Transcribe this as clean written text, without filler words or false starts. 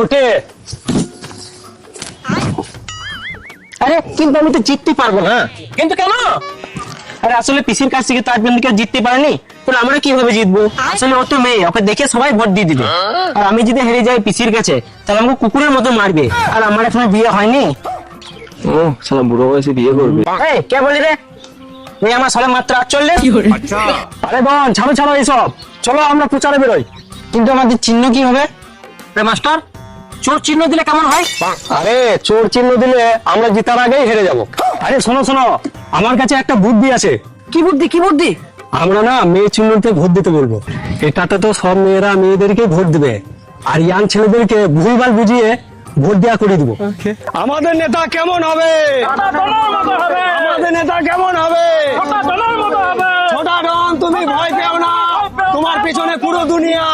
ওঠে। আরে কিন্তু আমি তো জিততে পারবো না। কিন্তু কেন? আরে আসলে পিসির কাছ থেকে তার কেউ জিততে পারেনি, তাহলে আমরা কিভাবে জিতবো? আসলে ও তো মেয়ে, ওকে দেখে সবাই ভোট দিয়ে দিবে। আর আমি যদি হেরে যাই পিসির কাছে, তাহলে আমাকে কুকুরের মতো মারবে। আর আমার এখনো বিয়ে হয়নি। ও শালা বুড়ো বয়সে বিয়ে করবে। এই কে বলি রে? এই আমার সালে মাত্র 48। আরে বোন, ছাড়ো ছাড়ো এইসব, চলো আমরা প্রচারে বেরোই। কিন্তু আমাদের চিহ্ন কি হবে? রে মাস্টার, চোর চিহ্ন দিলে কেমন হয়? আরে চোর চিহ্ন দিলে আমরা জিতার আগেই হেরে যাব। আরে শোনো শোনো, আমার কাছে একটা বুদ্ধি আছে। কি বুদ্ধি কি বুদ্ধি? আমরা না মেয়ে চিহ্নতে ভোট দিতে বলবো। এটাতে তো সব মেয়েরা মেয়েদেরকে ভোট দিবে, আর ইয়াং ছেলেদেরকে ভুলভাল বুঝিয়ে ভোট দেওয়া করে দিব। আমাদের নেতা কেমন হবে? আমাদের নেতা কেমন হবে? ছোটা ডন, তুমি ভয় পেও না, তোমার পিছনে পুরো দুনিয়া।